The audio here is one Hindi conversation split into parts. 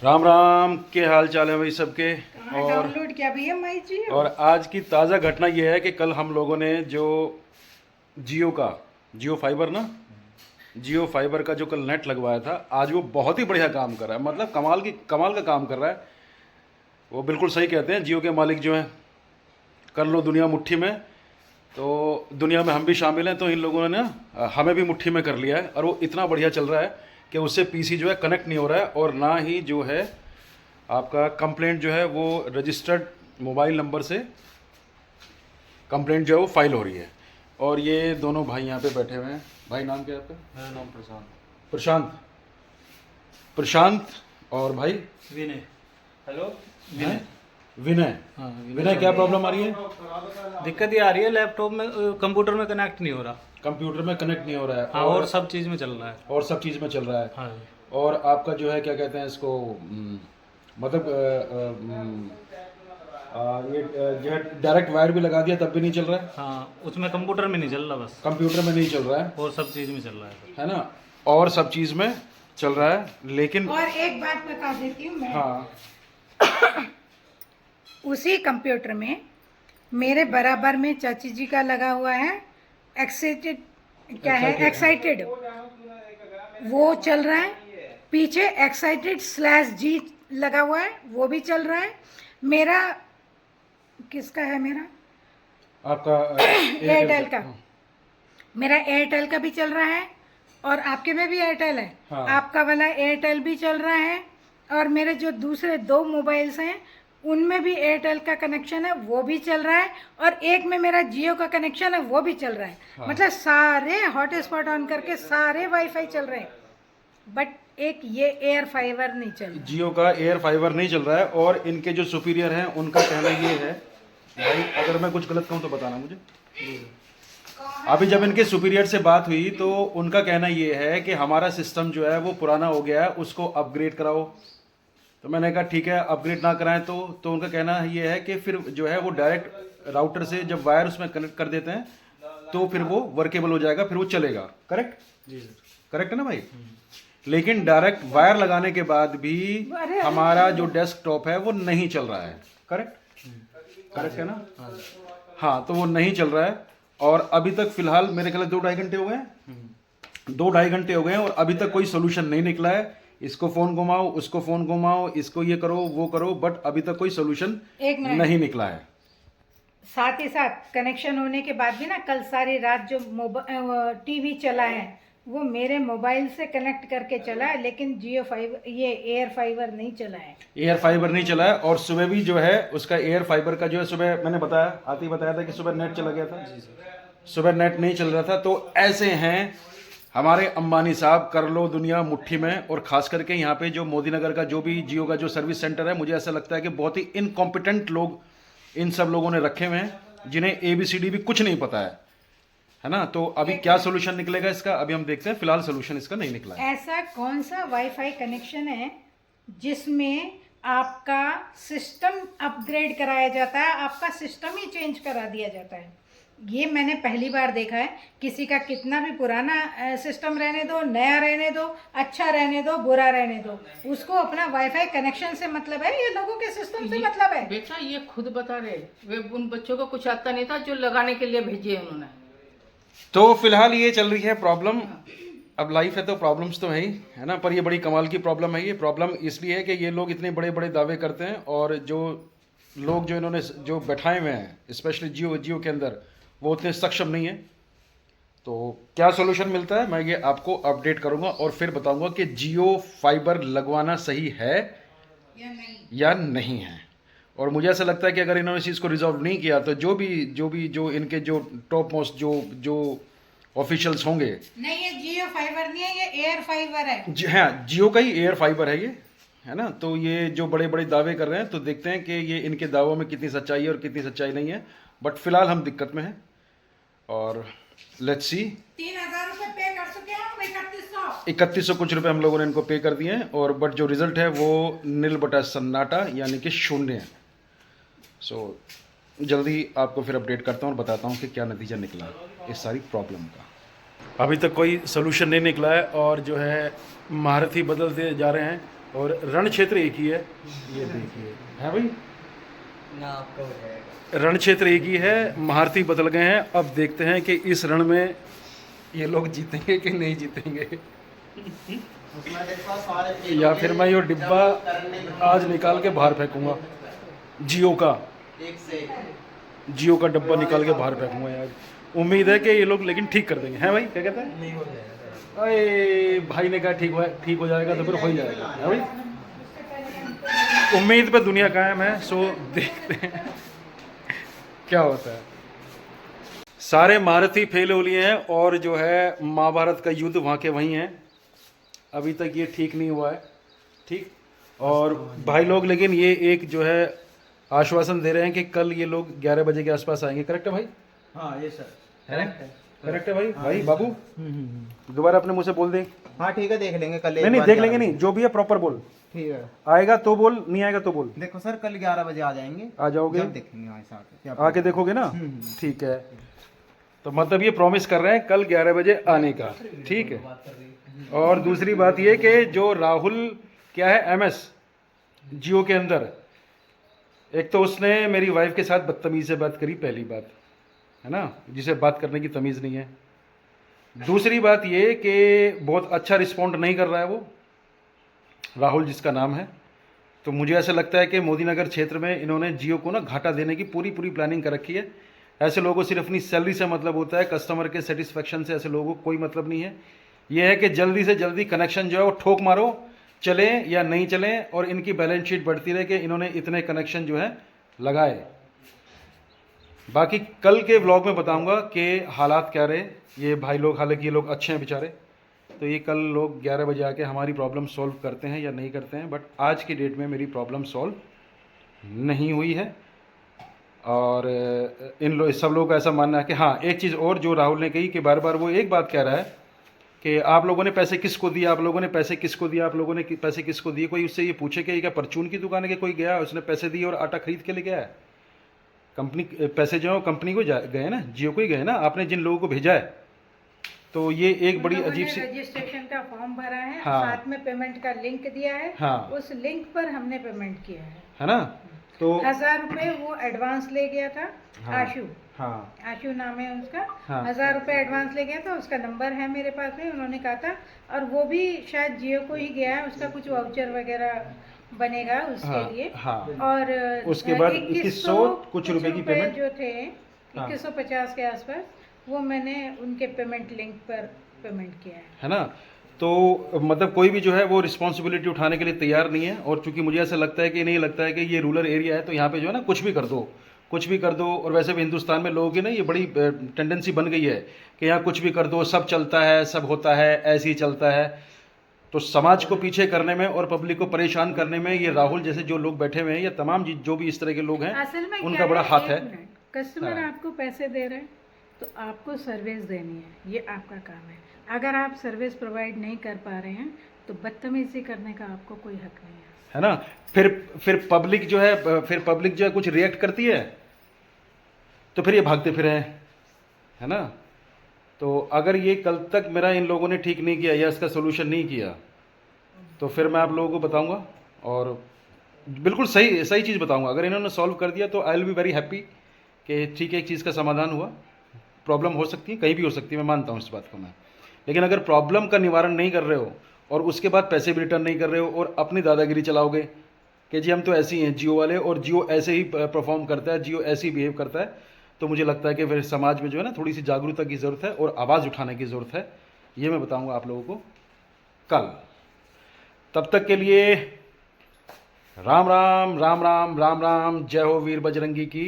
राम राम, के हाल चाल है भाई सबके। और डाउनलोड किया भैया माई जी। और आज की ताज़ा घटना ये है कि कल हम लोगों ने जो जियो फाइबर ना, जियो फाइबर का जो कल नेट लगवाया था, आज वो बहुत ही बढ़िया काम कर रहा है। मतलब कमाल का काम कर रहा है। वो बिल्कुल सही कहते हैं, जियो के मालिक जो हैं, कर लो दुनिया मुट्ठी में। तो दुनिया में हम भी शामिल हैं, तो इन लोगों ने ना हमें भी मुट्ठी में कर लिया है। और वो इतना बढ़िया चल रहा है कि उससे पीसी जो है कनेक्ट नहीं हो रहा है, और ना ही जो है आपका कंप्लेंट जो है वो रजिस्टर्ड मोबाइल नंबर से कंप्लेंट जो है वो फाइल हो रही है। और ये दोनों भाई यहाँ पे बैठे हुए हैं। भाई नाम क्या है आपका? मेरा नाम प्रशांत। प्रशांत। प्रशांत और भाई विनय। हेलो हैं? विनय। विनय। हाँ विनय, क्या प्रॉब्लम आ रही है? दिक्कत ये आ रही है, लैपटॉप में कंप्यूटर में कनेक्ट नहीं हो रहा। कंप्यूटर में कनेक्ट नहीं हो रहा है। हाँ, और सब चीज़ में चल रहा है। और सब चीज़ में चल रहा है। हाँ। और आपका जो है क्या कहते हैं इसको, मतलब ये जो है डायरेक्ट वायर भी लगा दिया तब भी नहीं चल रहा है। हाँ, उसमें कंप्यूटर में नहीं चल रहा, बस कंप्यूटर में नहीं चल रहा है, और सब चीज़ में चल रहा है। है ना? और सब चीज़ में चल रहा है, लेकिन और एक बात बता देती हूँ मैं। हाँ, उसी कंप्यूटर में मेरे बराबर में चाची जी का लगा हुआ है एक्साइटेड, क्या है एक्साइटेड, वो चल रहा है। पीछे एक्साइटेड/G लगा हुआ है, वो भी चल रहा है। मेरा किसका है? मेरा आपका एयरटेल का। मेरा एयरटेल का भी चल रहा है, और आपके में भी एयरटेल है। हाँ। आपका वाला एयरटेल भी चल रहा है, और मेरे जो दूसरे 2 मोबाइल्स हैं उनमें भी एयरटेल का कनेक्शन है, वो भी चल रहा है। और एक में मेरा जियो का कनेक्शन है, वो भी चल रहा है। हाँ। मतलब सारे हॉटस्पॉट ऑन करके सारे वाईफाई चल रहे हैं, बट एक ये एयर फाइबर नहीं चल रहा। जियो का एयर फाइबर नहीं चल रहा है। और इनके जो सुपीरियर हैं उनका कहना ये है, भाई अगर मैं कुछ गलत कहूँ तो बताना मुझे। अभी जब इनके सुपीरियर से बात हुई तो उनका कहना ये है कि हमारा सिस्टम जो है वो पुराना हो गया है, उसको अपग्रेड कराओ। तो मैंने कहा ठीक है, अपग्रेड ना कराएं तो उनका कहना ये है कि फिर जो है वो डायरेक्ट राउटर से जब वायर उसमें कनेक्ट कर देते हैं तो फिर वो वर्केबल हो जाएगा, फिर वो चलेगा। करेक्ट? जी सर। करेक्ट है ना भाई? लेकिन डायरेक्ट वायर लगाने के बाद भी हमारा जो डेस्कटॉप है वो नहीं चल रहा है। करेक्ट? करेक्ट है ना? हाँ, तो वो नहीं चल रहा है। और अभी तक फिलहाल मेरे ख्याल 2-2.5 घंटे हो गए हैं। 2-2.5 घंटे हो गए हैं और अभी तक कोई सोल्यूशन नहीं निकला है। इसको फोन घुमाओ, उसको फोन घुमाओ, इसको ये करो वो करो, बट अभी तक कोई सोल्यूशन नहीं निकला है। साथ ही साथ कनेक्शन होने के बाद भी ना, कल सारी रात जो टीवी चला है वो मेरे मोबाइल से कनेक्ट करके चला है, लेकिन जियो फाइबर, ये एयर फाइबर नहीं चला है। एयर फाइबर नहीं चला है। और सुबह भी जो है उसका एयर फाइबर का जो है, सुबह मैंने बताया, आते ही बताया था कि सुबह नेट चला गया था। सुबह नेट नहीं चल रहा था। तो ऐसे हैं हमारे अंबानी साहब, कर लो दुनिया मुट्ठी में। और खास करके यहाँ पे जो मोदी नगर का जो भी जियो का जो सर्विस सेंटर है, मुझे ऐसा लगता है कि बहुत ही इनकॉम्पिटेंट लोग इन सब लोगों ने रखे हुए हैं, जिन्हें ABCD भी कुछ नहीं पता है ना? तो अभी क्या सोल्यूशन निकलेगा इसका, अभी हम देखते हैं। फिलहाल सोल्यूशन इसका नहीं निकला है। ऐसा कौन सा वाईफाई कनेक्शन है जिसमें आपका सिस्टम अपग्रेड कराया जाता है, आपका सिस्टम ही चेंज करा दिया जाता है? ये मैंने पहली बार देखा है। किसी का कितना भी पुराना सिस्टम रहने दो, नया रहने दो, अच्छा रहने दो, बुरा रहने दो, उसको अपना वाईफाई कनेक्शन से मतलब है, ये लोगों के सिस्टम से मतलब है। बेटा ये खुद बता रहे, वे उन बच्चों को कुछ आता नहीं था जो लगाने के लिए भेजे उन्होंने। तो फिलहाल ये चल रही है प्रॉब्लम। अब लाइफ है तो प्रॉब्लम्स तो है ना? पर ये बड़ी कमाल की प्रॉब्लम है। ये प्रॉब्लम इसलिए है कि ये लोग इतने बड़े बड़े दावे करते हैं, और जो लोग जो इन्होंने जो बैठाए हुए हैं स्पेशली जियो के अंदर, वो उतने सक्षम नहीं है। तो क्या सोल्यूशन मिलता है मैं ये आपको अपडेट करूंगा, और फिर बताऊंगा कि जियो फाइबर लगवाना सही है या नहीं है। और मुझे ऐसा लगता है कि अगर इन्होंने इस चीज़ को रिजॉल्व नहीं किया तो जो इनके जो टॉप मोस्ट जो ऑफिशियल्स होंगे। नहीं, ये जियो फाइबर नहीं है, ये एयर फाइबर है। हाँ, जियो का ही एयर फाइबर है ये, है ना? तो ये जो बड़े बड़े दावे कर रहे हैं, तो देखते हैं कि ये इनके दावों में कितनी सच्चाई है और कितनी सच्चाई नहीं है। बट फिलहाल हम दिक्कत में हैं, और लेट्स सी। 3000 रुपये पे कर चुके हैं हम, 3100। 3100 कुछ रुपए हम लोगों ने इनको पे कर दिए हैं। और बट जो रिजल्ट है वो नील बटा सन्नाटा, यानी कि शून्य है। सो जल्दी आपको फिर अपडेट करता हूँ और बताता हूँ कि क्या नतीजा निकला इस सारी प्रॉब्लम का। अभी तक कोई सोल्यूशन नहीं निकला है और जो है महारथी बदलते जा रहे हैं और रण क्षेत्र एक ही है। ये देखिए है भाई, ना आपका हो जाएगा। रण क्षेत्र एक ही है, महारथी बदल गए हैं। अब देखते हैं कि इस रण में ये लोग जीतेंगे कि नहीं जीतेंगे, उसमें देखो सारे या फिर मैं ये डिब्बा आज निकाल के बाहर फेंकूंगा। जियो का एक से एक जियो का डब्बा निकाल के बाहर फेंकूंगा यार। उम्मीद है कि ये लोग लेकिन ठीक कर देंगे, हैं भाई? क्या कहते हैं? नहीं हो जाएगा। अरे भाई ने कहा ठीक हो जाएगा तो फिर हो ही जाएगा, है भाई? उम्मीद पे दुनिया कायम है, सो देखते हैं क्या होता है। सारे महारथी फेल हो लिए हैं और जो है महाभारत का युद्ध वहाँ के वहीं है। अभी तक ये ठीक नहीं हुआ है, ठीक। और भाई लोग लेकिन ये एक जो है आश्वासन दे रहे हैं कि कल ये लोग 11 बजे के आसपास आएंगे। करेक्ट है भाई? हाँ ये सर है करेक्ट है भाई? भाई बाबू दोबारा अपने मुंह से बोल दे। हाँ ठीक है, देख लेंगे कल। नहीं देख लेंगे नहीं, जो भी है प्रॉपर बोल। ठीक है, आएगा तो बोल, नहीं आएगा तो बोल। देखो सर कल 11 बजे आ जाएंगे। आ जाओगे? जब देखेंगे वहाँ से आके आके देखोगे ना? ठीक है, तो मतलब ये प्रॉमिस कर रहे हैं कल 11 बजे आने का, ठीक है। और दूसरी बात ये कि जो राहुल क्या है MS जियो के अंदर, एक तो उसने मेरी वाइफ के साथ बदतमीजी से बात करी, पहली बात है ना, जिसे बात करने की तमीज़ नहीं है। दूसरी बात ये कि बहुत अच्छा रिस्पॉन्ड नहीं कर रहा है वो राहुल जिसका नाम है। तो मुझे ऐसा लगता है कि मोदी नगर क्षेत्र में इन्होंने जियो को ना घाटा देने की पूरी प्लानिंग कर रखी है। ऐसे लोगों को सिर्फ अपनी सैलरी से मतलब होता है, कस्टमर के सेटिस्फेक्शन से ऐसे लोगों को कोई मतलब नहीं है। ये है कि जल्दी से जल्दी कनेक्शन जो है वो ठोक मारो, चले या नहीं चले, और इनकी बैलेंस शीट बढ़ती रहे कि इन्होंने इतने कनेक्शन जो है लगाए। बाकी कल के व्लॉग में बताऊंगा कि हालात क्या रहे। ये भाई लोग, हालांकि ये लोग अच्छे हैं बेचारे, तो ये कल लोग 11 बजे आके हमारी प्रॉब्लम सॉल्व करते हैं या नहीं करते हैं। बट आज की डेट में मेरी प्रॉब्लम सॉल्व नहीं हुई है। और सब लोगों का ऐसा मानना है कि हाँ, एक चीज़ और जो राहुल ने कही कि बार बार वो एक बात कह रहा है कि आप लोगों ने पैसे किसको दिए, आप लोगों ने पैसे किसको दिए, आप लोगों ने पैसे किसको दिए। कोई उससे ये पूछे कि क्या परचून की दुकान है कि कोई गया उसने पैसे दिए और आटा खरीद के ले गया है? कंपनी पैसे जो है कंपनी को गए ना, जियो को ही गए ना। आपने जिन लोगों को भेजा है, तो ये एक बड़ी अजीब सी, रजिस्ट्रेशन का फॉर्म भरा है, हाँ, साथ में पेमेंट का लिंक दिया है, हाँ, उस लिंक पर हमने पेमेंट किया है ना। तो 1000 रुपए वो एडवांस ले गया था। हाँ, आशु, हाँ, आशु नाम है उसका। हाँ, 1000 रुपए एडवांस ले गया था, उसका नंबर है मेरे पास में, उन्होंने कहा था। और वो भी शायद जियो को ही गया है, उसका कुछ वाउचर वगैरह बनेगा उसके हाँ, लिए। हाँ। और उसके बाद 2100 कुछ रुपए की पेमेंट जो थे 2150 के आसपास, वो मैंने उनके पेमेंट लिंक पर पेमेंट किया है ना। तो मतलब कोई भी जो है वो रिस्पॉन्सिबिलिटी उठाने के लिए तैयार नहीं है। और चूंकि मुझे ऐसा लगता है कि नहीं लगता है कि ये रूरल एरिया है, तो यहाँ पे जो है ना कुछ भी कर दो, कुछ भी कर दो। और वैसे भी हिंदुस्तान में लोगों की ना ये बड़ी टेंडेंसी बन गई है कि यहाँ कुछ भी कर दो, सब चलता है, सब होता है, ऐसे ही चलता है। तो समाज को पीछे करने में और पब्लिक को परेशान करने में ये राहुल जैसे जो लोग बैठे हुए हैं, या तमाम जो भी इस तरह के लोग हैं, असल में उनका बड़ा हाथ है। कस्टमर हाँ। आपको पैसे दे रहे हैं तो आपको सर्विस देनी है, ये आपका काम है। अगर आप सर्विस प्रोवाइड नहीं कर पा रहे हैं तो बदतमीजी करने का आपको कोई हक नहीं है ना। फिर पब्लिक जो है कुछ रिएक्ट करती है तो फिर ये भागते फिरे हैं, है ना। तो अगर ये कल तक मेरा इन लोगों ने ठीक नहीं किया या इसका सोल्यूशन नहीं किया, तो फिर मैं आप लोगों को बताऊंगा और बिल्कुल सही चीज़ बताऊंगा। अगर इन्होंने सॉल्व कर दिया तो I will be very happy कि ठीक है, एक चीज़ का समाधान हुआ। प्रॉब्लम हो सकती है, कहीं भी हो सकती है, मैं मानता हूँ इस बात को मैं। लेकिन अगर प्रॉब्लम का निवारण नहीं कर रहे हो और उसके बाद पैसे भी रिटर्न नहीं कर रहे हो और अपनी दादागिरी चलाओगे कि जी हम तो ऐसे ही हैं जियो वाले, और जियो ऐसे ही परफॉर्म करता है, जियो ऐसे ही बिहेव करता है, तो मुझे लगता है कि फिर समाज में जो है ना थोड़ी सी जागरूकता की ज़रूरत है और आवाज़ उठाने की ज़रूरत है। ये मैं बताऊंगा आप लोगों को कल। तब तक के लिए राम राम राम राम राम राम। जय हो वीर बजरंगी की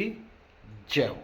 जय हो।